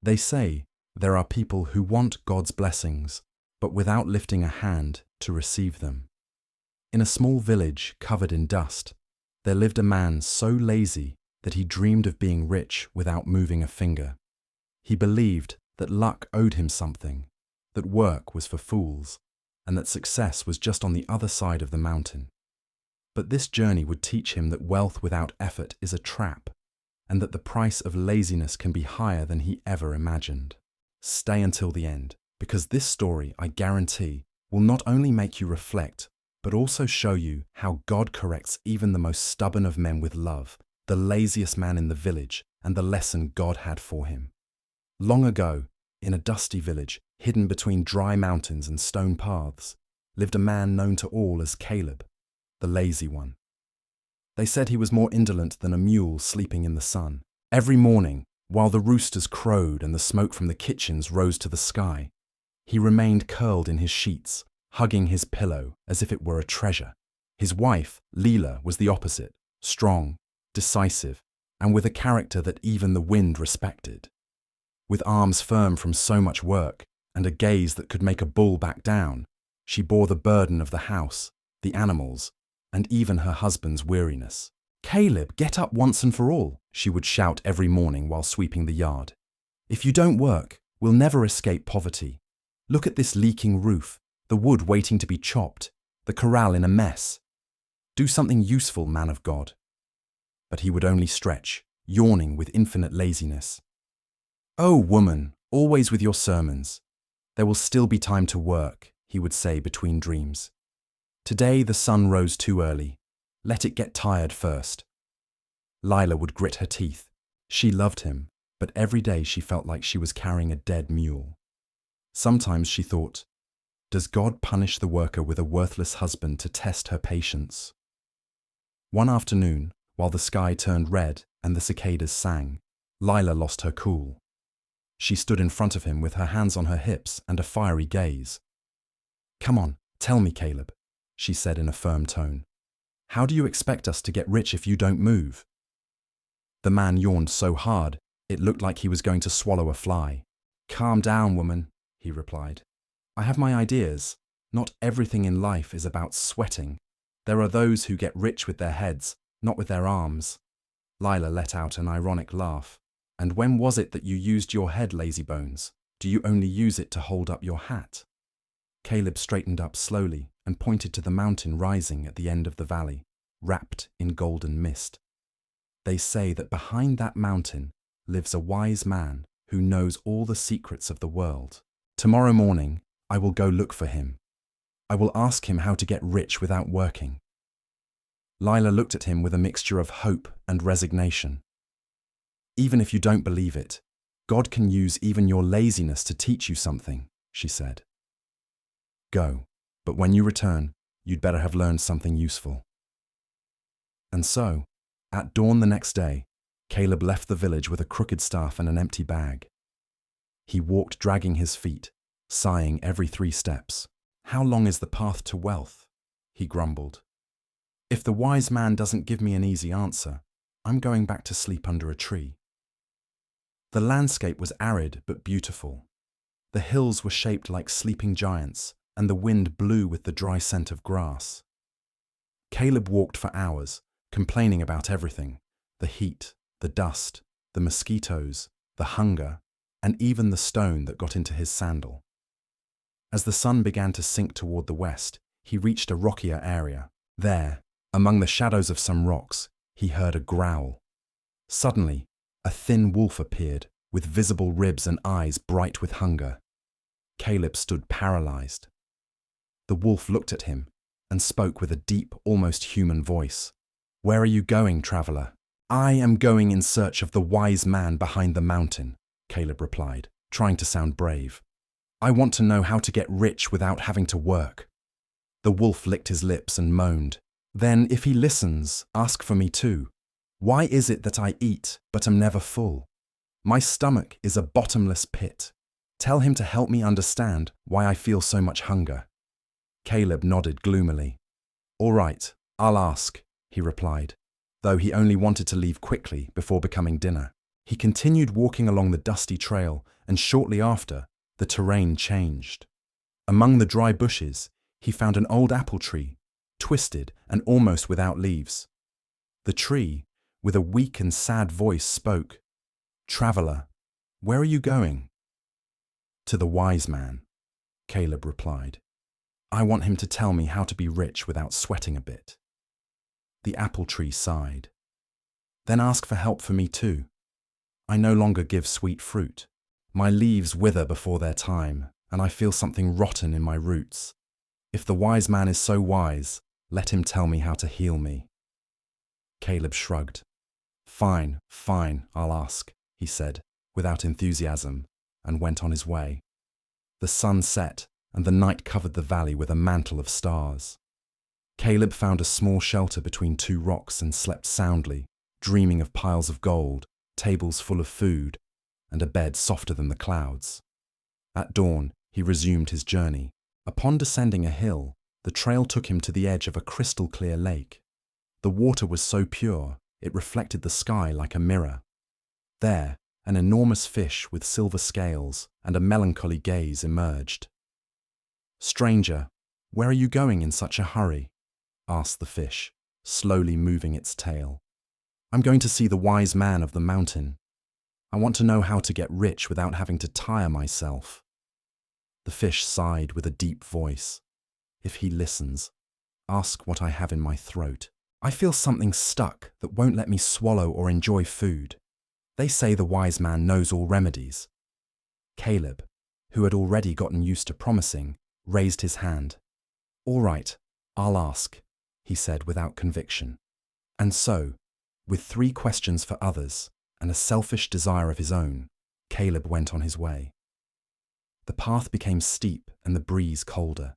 They say there are people who want God's blessings, but without lifting a hand to receive them. In a small village covered in dust, there lived a man so lazy that he dreamed of being rich without moving a finger. He believed that luck owed him something, that work was for fools, and that success was just on the other side of the mountain. But this journey would teach him that wealth without effort is a trap, and that the price of laziness can be higher than he ever imagined. Stay until the end, because this story, I guarantee, will not only make you reflect, but also show you how God corrects even the most stubborn of men with love, the laziest man in the village, and the lesson God had for him. Long ago, in a dusty village, hidden between dry mountains and stone paths, lived a man known to all as Caleb, the lazy one. They said he was more indolent than a mule sleeping in the sun. Every morning, while the roosters crowed and the smoke from the kitchens rose to the sky, he remained curled in his sheets, hugging his pillow as if it were a treasure. His wife, Leela, was the opposite, strong, decisive, and with a character that even the wind respected. With arms firm from so much work, and a gaze that could make a bull back down, she bore the burden of the house, the animals, and even her husband's weariness. "Caleb, get up once and for all," she would shout every morning while sweeping the yard. "If you don't work, we'll never escape poverty. Look at this leaking roof, the wood waiting to be chopped, the corral in a mess. Do something useful, man of God." But he would only stretch, yawning with infinite laziness. "Oh, woman, always with your sermons. There will still be time to work," he would say between dreams. "Today the sun rose too early. Let it get tired first." Lila would grit her teeth. She loved him, but every day she felt like she was carrying a dead mule. Sometimes she thought, does God punish the worker with a worthless husband to test her patience? One afternoon, while the sky turned red and the cicadas sang, Lila lost her cool. She stood in front of him with her hands on her hips and a fiery gaze. "Come on, tell me, Caleb," she said in a firm tone. "How do you expect us to get rich if you don't move?" The man yawned so hard, it looked like he was going to swallow a fly. "Calm down, woman," he replied. "I have my ideas. Not everything in life is about sweating. There are those who get rich with their heads, not with their arms." Lila let out an ironic laugh. "And when was it that you used your head, lazybones? Do you only use it to hold up your hat?" Caleb straightened up slowly and pointed to the mountain rising at the end of the valley, wrapped in golden mist. "They say that behind that mountain lives a wise man who knows all the secrets of the world. Tomorrow morning, I will go look for him. I will ask him how to get rich without working." Lila looked at him with a mixture of hope and resignation. "Even if you don't believe it, God can use even your laziness to teach you something," she said. "Go, but when you return, you'd better have learned something useful." And so, at dawn the next day, Caleb left the village with a crooked staff and an empty bag. He walked dragging his feet, sighing every 3 steps. "How long is the path to wealth?" he grumbled. "If the wise man doesn't give me an easy answer, I'm going back to sleep under a tree." The landscape was arid but beautiful. The hills were shaped like sleeping giants, and the wind blew with the dry scent of grass. Caleb walked for hours, complaining about everything: the heat, the dust, the mosquitoes, the hunger, and even the stone that got into his sandal. As the sun began to sink toward the west, he reached a rockier area. There, among the shadows of some rocks, he heard a growl. Suddenly, a thin wolf appeared, with visible ribs and eyes bright with hunger. Caleb stood paralyzed. The wolf looked at him and spoke with a deep, almost human voice. "Where are you going, traveler?" "I am going in search of the wise man behind the mountain," Caleb replied, trying to sound brave. "I want to know how to get rich without having to work." The wolf licked his lips and moaned. "Then, if he listens, ask for me too. Why is it that I eat but am never full? My stomach is a bottomless pit. Tell him to help me understand why I feel so much hunger." Caleb nodded gloomily. "All right, I'll ask," he replied, though he only wanted to leave quickly before becoming dinner. He continued walking along the dusty trail, and shortly after, the terrain changed. Among the dry bushes, he found an old apple tree, twisted and almost without leaves. The tree, with a weak and sad voice, spoke, "Traveler, where are you going?" "To the wise man," Caleb replied. "I want him to tell me how to be rich without sweating a bit." The apple tree sighed. "Then ask for help for me too. I no longer give sweet fruit. My leaves wither before their time, and I feel something rotten in my roots. If the wise man is so wise, let him tell me how to heal me." Caleb shrugged. Fine, I'll ask," he said, without enthusiasm, and went on his way. The sun set, and the night covered the valley with a mantle of stars. Caleb found a small shelter between two rocks and slept soundly, dreaming of piles of gold, tables full of food, and a bed softer than the clouds. At dawn, he resumed his journey. Upon descending a hill, the trail took him to the edge of a crystal-clear lake. The water was so pure, it reflected the sky like a mirror. There, an enormous fish with silver scales and a melancholy gaze emerged. "Stranger, where are you going in such a hurry?" asked the fish, slowly moving its tail. "I'm going to see the wise man of the mountain. I want to know how to get rich without having to tire myself." The fish sighed with a deep voice. "If he listens, ask what I have in my throat. I feel something stuck that won't let me swallow or enjoy food. They say the wise man knows all remedies." Caleb, who had already gotten used to promising, raised his hand. "All right, I'll ask," he said without conviction. And so, with 3 questions for others and a selfish desire of his own, Caleb went on his way. The path became steep and the breeze colder.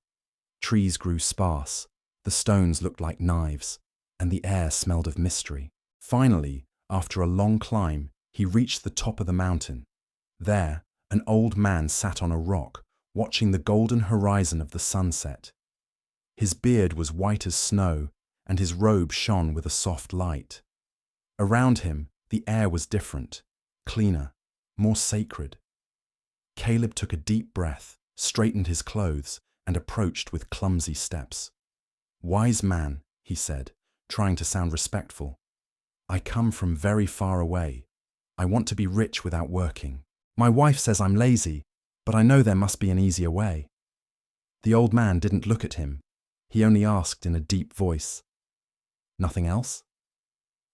Trees grew sparse, the stones looked like knives, and the air smelled of mystery. Finally, after a long climb, he reached the top of the mountain. There, an old man sat on a rock, watching the golden horizon of the sunset. His beard was white as snow, and his robe shone with a soft light. Around him, the air was different, cleaner, more sacred. Caleb took a deep breath, straightened his clothes, and approached with clumsy steps. "Wise man," he said, trying to sound respectful, "I come from very far away. I want to be rich without working. My wife says I'm lazy, but I know there must be an easier way." The old man didn't look at him. He only asked in a deep voice, "Nothing else?"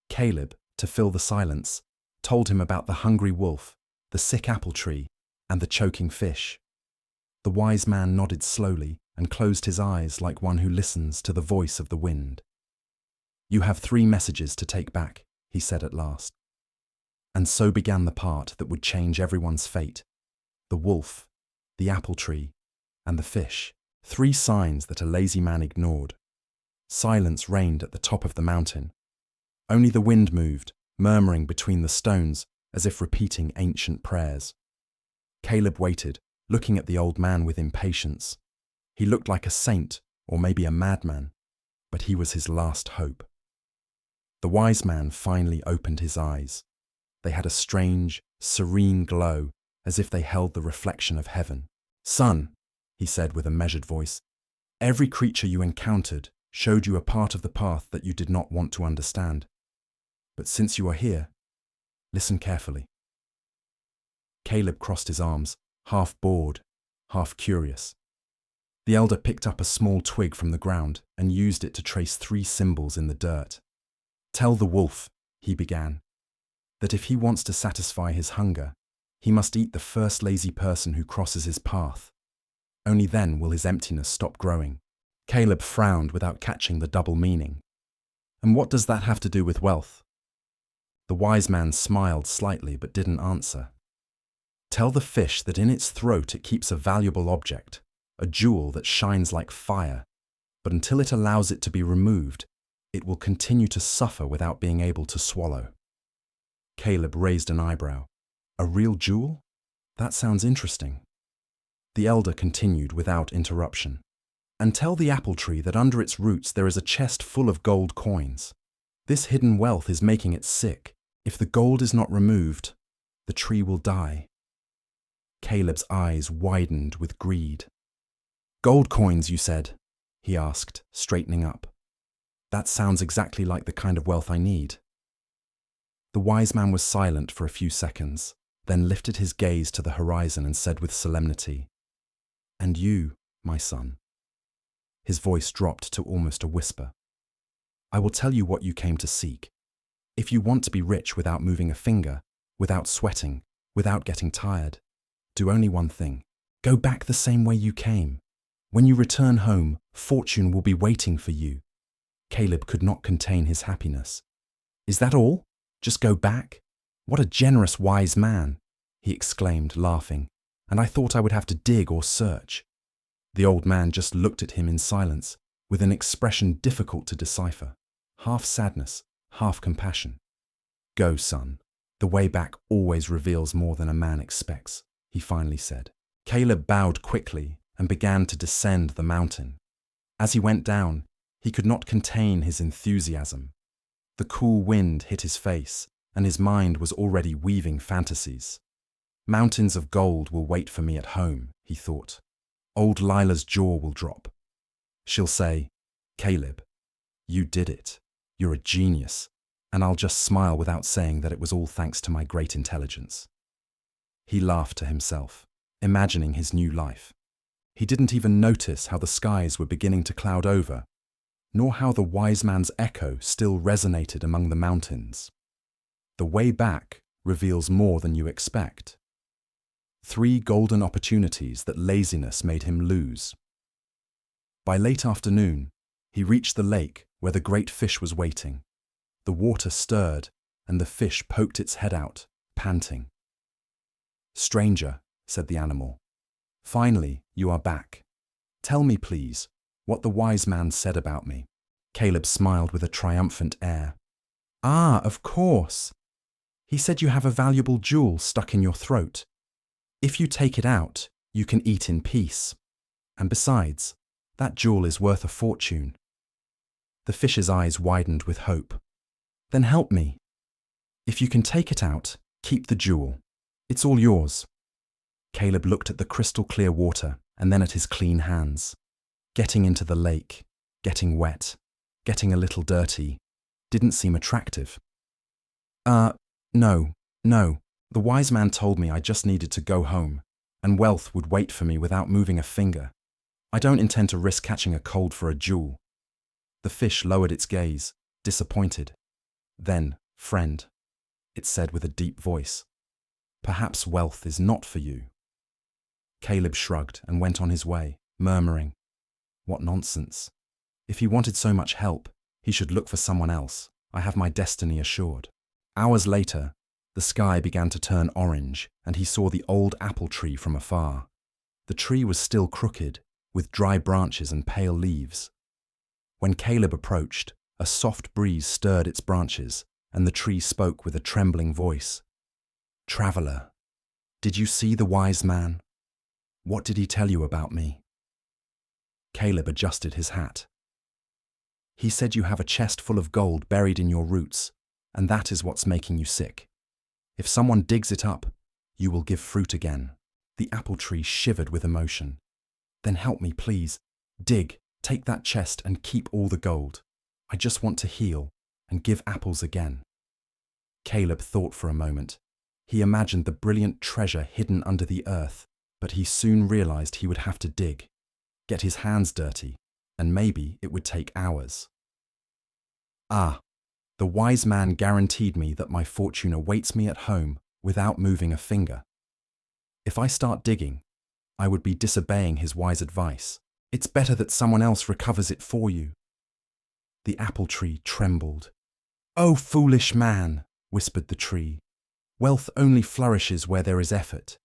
Caleb, to fill the silence, told him about the hungry wolf, the sick apple tree, and the choking fish. The wise man nodded slowly and closed his eyes like one who listens to the voice of the wind. "You have 3 messages to take back," he said at last. And so began the part that would change everyone's fate. The wolf, the apple tree, and the fish, 3 signs that a lazy man ignored. Silence reigned at the top of the mountain. Only the wind moved, murmuring between the stones as if repeating ancient prayers. Caleb waited, looking at the old man with impatience. He looked like a saint, or maybe a madman, but he was his last hope. The wise man finally opened his eyes. They had a strange, serene glow, as if they held the reflection of heaven. "Son," he said with a measured voice, "every creature you encountered showed you a part of the path that you did not want to understand. But since you are here, listen carefully." Caleb crossed his arms, half bored, half curious. The elder picked up a small twig from the ground and used it to trace 3 symbols in the dirt. "Tell the wolf," he began, "that if he wants to satisfy his hunger, he must eat the first lazy person who crosses his path. Only then will his emptiness stop growing." Caleb frowned without catching the double meaning. "And what does that have to do with wealth?" The wise man smiled slightly but didn't answer. "Tell the fish that in its throat it keeps a valuable object, a jewel that shines like fire, but until it allows it to be removed, it will continue to suffer without being able to swallow." Caleb raised an eyebrow. "A real jewel? That sounds interesting." The elder continued without interruption. "And tell the apple tree that under its roots there is a chest full of gold coins. This hidden wealth is making it sick. If the gold is not removed, The tree will die. Caleb's eyes widened with greed. Gold coins, you said? He asked, straightening up. That sounds exactly like the kind of wealth I need. The wise man was silent for a few seconds, then lifted his gaze to the horizon and said with solemnity, "And you, my son." His voice dropped to almost a whisper. "I will tell you what you came to seek. If you want to be rich without moving a finger, without sweating, without getting tired, do only one thing. Go back the same way you came. When you return home, fortune will be waiting for you." Caleb could not contain his happiness. "Is that all? Just go back? What a generous, wise man," he exclaimed, laughing. "And I thought I would have to dig or search." The old man just looked at him in silence, with an expression difficult to decipher, half sadness, half compassion. "Go, son. The way back always reveals more than a man expects," he finally said. Caleb bowed quickly and began to descend the mountain. As he went down, he could not contain his enthusiasm. The cool wind hit his face, and his mind was already weaving fantasies. Mountains of gold will wait for me at home, he thought. Old Lila's jaw will drop. She'll say, "Caleb, you did it. You're a genius." And I'll just smile without saying that it was all thanks to my great intelligence. He laughed to himself, imagining his new life. He didn't even notice how the skies were beginning to cloud over, nor how the wise man's echo still resonated among the mountains. The way back reveals more than you expect. 3 golden opportunities that laziness made him lose. By late afternoon, he reached the lake where the great fish was waiting. The water stirred, and the fish poked its head out, panting. "Stranger," said the animal, "finally you are back. Tell me, please, what the wise man said about me." Caleb smiled with a triumphant air. "Ah, of course. He said you have a valuable jewel stuck in your throat. If you take it out, you can eat in peace. And besides, that jewel is worth a fortune." The fish's eyes widened with hope. "Then help me. If you can take it out, keep the jewel. It's all yours." Caleb looked at the crystal clear water and then at his clean hands. Getting into the lake, getting wet, getting a little dirty, didn't seem attractive. No. The wise man told me I just needed to go home, and wealth would wait for me without moving a finger. I don't intend to risk catching a cold for a jewel." The fish lowered its gaze, disappointed. "Then, friend," it said with a deep voice, "perhaps wealth is not for you." Caleb shrugged and went on his way, murmuring, "What nonsense. If he wanted so much help, he should look for someone else. I have my destiny assured." Hours later, the sky began to turn orange, and he saw the old apple tree from afar. The tree was still crooked, with dry branches and pale leaves. When Caleb approached, a soft breeze stirred its branches, and the tree spoke with a trembling voice. "Traveler, did you see the wise man? What did he tell you about me?" Caleb adjusted his hat. "He said you have a chest full of gold buried in your roots, and that is what's making you sick. If someone digs it up, you will give fruit again." The apple tree shivered with emotion. "Then help me, please. Dig, take that chest and keep all the gold. I just want to heal and give apples again." Caleb thought for a moment. He imagined the brilliant treasure hidden under the earth, but he soon realized he would have to dig, get his hands dirty, and maybe it would take hours. The wise man guaranteed me that my fortune awaits me at home without moving a finger. If I start digging, I would be disobeying his wise advice. It's better that someone else recovers it for you." The apple tree trembled. "Oh, foolish man," whispered the tree. "Wealth only flourishes where there is effort."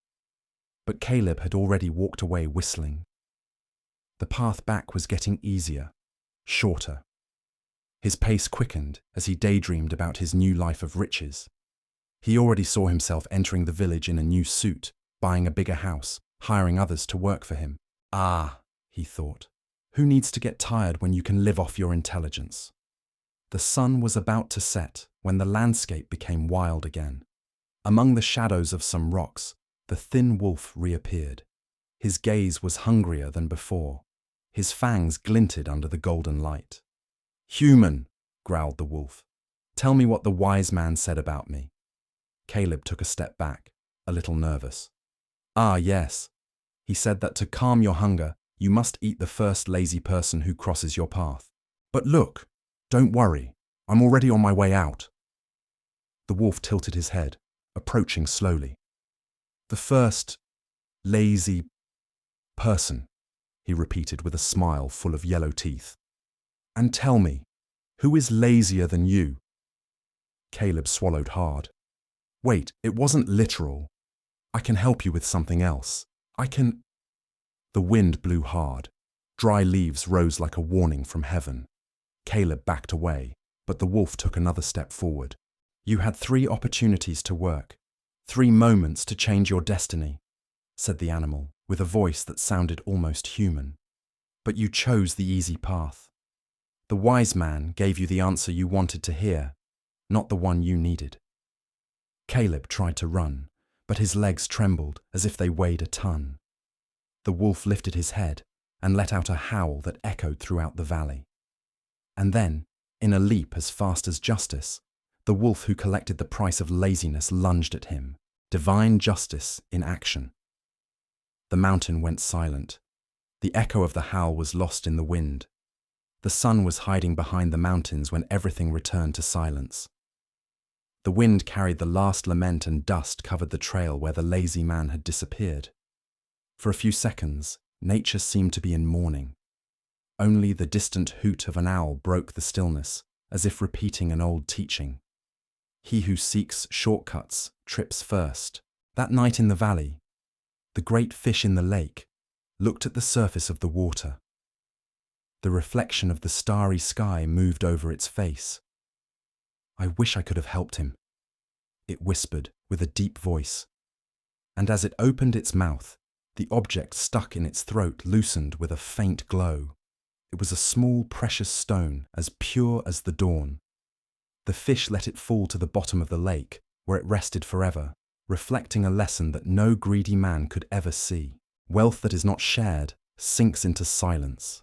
But Caleb had already walked away whistling. The path back was getting easier, shorter. His pace quickened as he daydreamed about his new life of riches. He already saw himself entering the village in a new suit, buying a bigger house, hiring others to work for him. He thought, who needs to get tired when you can live off your intelligence? The sun was about to set when the landscape became wild again. Among the shadows of some rocks, the thin wolf reappeared. His gaze was hungrier than before. His fangs glinted under the golden light. "Human," growled the wolf, "tell me what the wise man said about me." Caleb took a step back, a little nervous. "Ah, yes. He said that to calm your hunger, you must eat the first lazy person who crosses your path. But look, don't worry, I'm already on my way out." The wolf tilted his head, approaching slowly. "The first lazy person," he repeated with a smile full of yellow teeth. "And tell me, who is lazier than you?" Caleb swallowed hard. "Wait, it wasn't literal. I can help you with something else. I can—" The wind blew hard. Dry leaves rose like a warning from heaven. Caleb backed away, but the wolf took another step forward. "You had 3 opportunities to work, 3 moments to change your destiny," said the animal, with a voice that sounded almost human. "But you chose the easy path. The wise man gave you the answer you wanted to hear, not the one you needed." Caleb tried to run, but his legs trembled as if they weighed a ton. The wolf lifted his head and let out a howl that echoed throughout the valley. And then, in a leap as fast as justice, the wolf who collected the price of laziness lunged at him, divine justice in action. The mountain went silent. The echo of the howl was lost in the wind. The sun was hiding behind the mountains when everything returned to silence. The wind carried the last lament and dust covered the trail where the lazy man had disappeared. For a few seconds, nature seemed to be in mourning. Only the distant hoot of an owl broke the stillness, as if repeating an old teaching. He who seeks shortcuts trips first. That night in the valley, the great fish in the lake looked at the surface of the water. The reflection of the starry sky moved over its face. "I wish I could have helped him," it whispered with a deep voice. And as it opened its mouth, the object stuck in its throat loosened with a faint glow. It was a small, precious stone, as pure as the dawn. The fish let it fall to the bottom of the lake, where it rested forever, reflecting a lesson that no greedy man could ever see. Wealth that is not shared sinks into silence.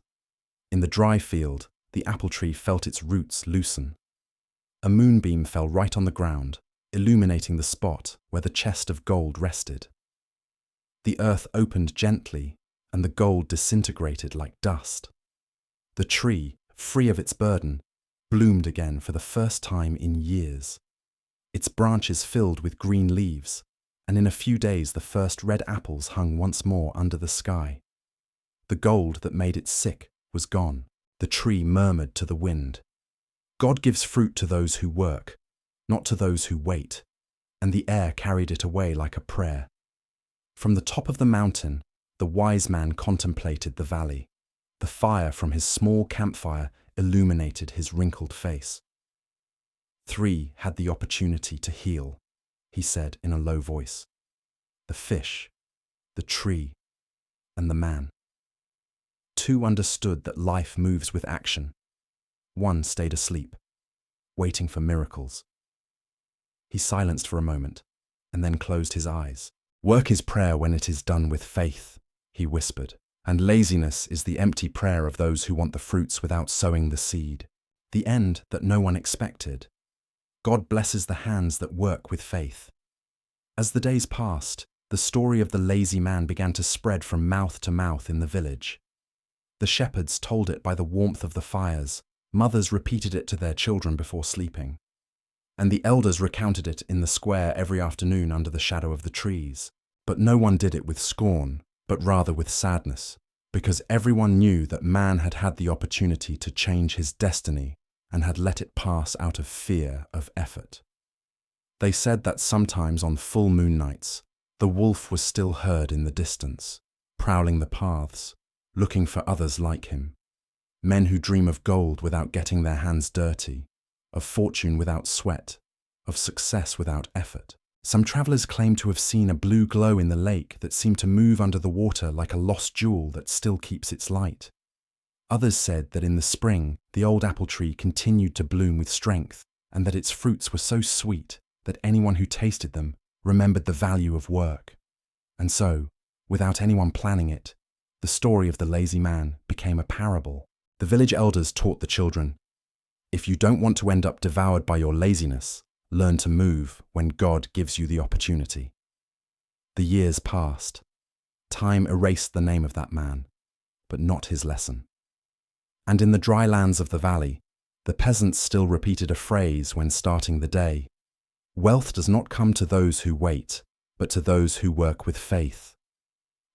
In the dry field, the apple tree felt its roots loosen. A moonbeam fell right on the ground, illuminating the spot where the chest of gold rested. The earth opened gently, and the gold disintegrated like dust. The tree, free of its burden, bloomed again for the first time in years. Its branches filled with green leaves, and in a few days the first red apples hung once more under the sky. The gold that made it sick was gone. The tree murmured to the wind. God gives fruit to those who work, not to those who wait, and the air carried it away like a prayer. From the top of the mountain, the wise man contemplated the valley. The fire from his small campfire illuminated his wrinkled face. 3 had the opportunity to heal, he said in a low voice. The fish, the tree, and the man. 2 understood that life moves with action. 1 stayed asleep, waiting for miracles. He silenced for a moment, and then closed his eyes. "Work is prayer when it is done with faith," he whispered, "and laziness is the empty prayer of those who want the fruits without sowing the seed. The end that no one expected. God blesses the hands that work with faith." As the days passed, the story of the lazy man began to spread from mouth to mouth in the village. The shepherds told it by the warmth of the fires, mothers repeated it to their children before sleeping, and the elders recounted it in the square every afternoon under the shadow of the trees. But no one did it with scorn, but rather with sadness, because everyone knew that man had had the opportunity to change his destiny and had let it pass out of fear of effort. They said that sometimes on full moon nights, the wolf was still heard in the distance, prowling the paths, looking for others like him. Men who dream of gold without getting their hands dirty, of fortune without sweat, of success without effort. Some travelers claimed to have seen a blue glow in the lake that seemed to move under the water like a lost jewel that still keeps its light. Others said that in the spring, the old apple tree continued to bloom with strength, and that its fruits were so sweet that anyone who tasted them remembered the value of work. And so, without anyone planning it, the story of the lazy man became a parable. The village elders taught the children, if you don't want to end up devoured by your laziness, learn to move when God gives you the opportunity. The years passed. Time erased the name of that man, but not his lesson. And in the dry lands of the valley, the peasants still repeated a phrase when starting the day. Wealth does not come to those who wait, but to those who work with faith.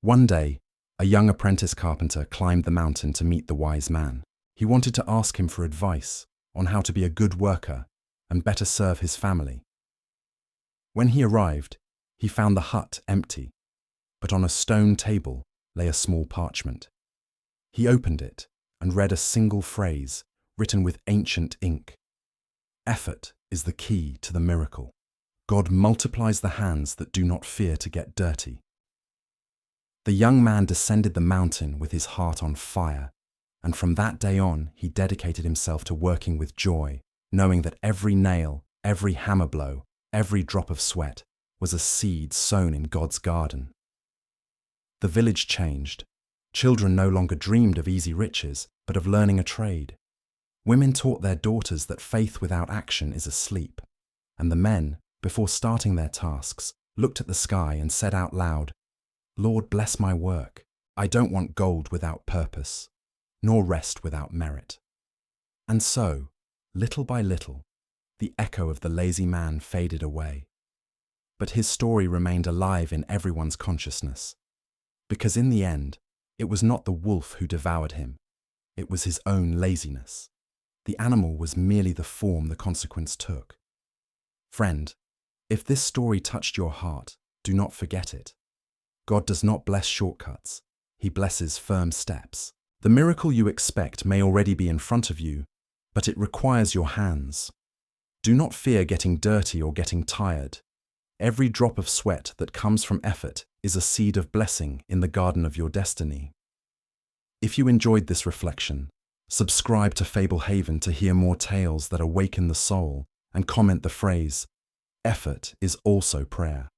One day, a young apprentice carpenter climbed the mountain to meet the wise man. He wanted to ask him for advice on how to be a good worker and better serve his family. When he arrived, he found the hut empty, but on a stone table lay a small parchment. He opened it and read a single phrase written with ancient ink. Effort is the key to the miracle. God multiplies the hands that do not fear to get dirty. The young man descended the mountain with his heart on fire, and from that day on he dedicated himself to working with joy, knowing that every nail, every hammer blow, every drop of sweat was a seed sown in God's garden. The village changed. Children no longer dreamed of easy riches, but of learning a trade. Women taught their daughters that faith without action is asleep, and the men, before starting their tasks, looked at the sky and said out loud, Lord, bless my work. I don't want gold without purpose, nor rest without merit. And so, little by little, the echo of the lazy man faded away. But his story remained alive in everyone's consciousness, because in the end, it was not the wolf who devoured him, it was his own laziness. The animal was merely the form the consequence took. Friend, if this story touched your heart, do not forget it. God does not bless shortcuts, He blesses firm steps. The miracle you expect may already be in front of you, but it requires your hands. Do not fear getting dirty or getting tired. Every drop of sweat that comes from effort is a seed of blessing in the garden of your destiny. If you enjoyed this reflection, subscribe to Fable Haven to hear more tales that awaken the soul, and comment the phrase, "Effort is also prayer."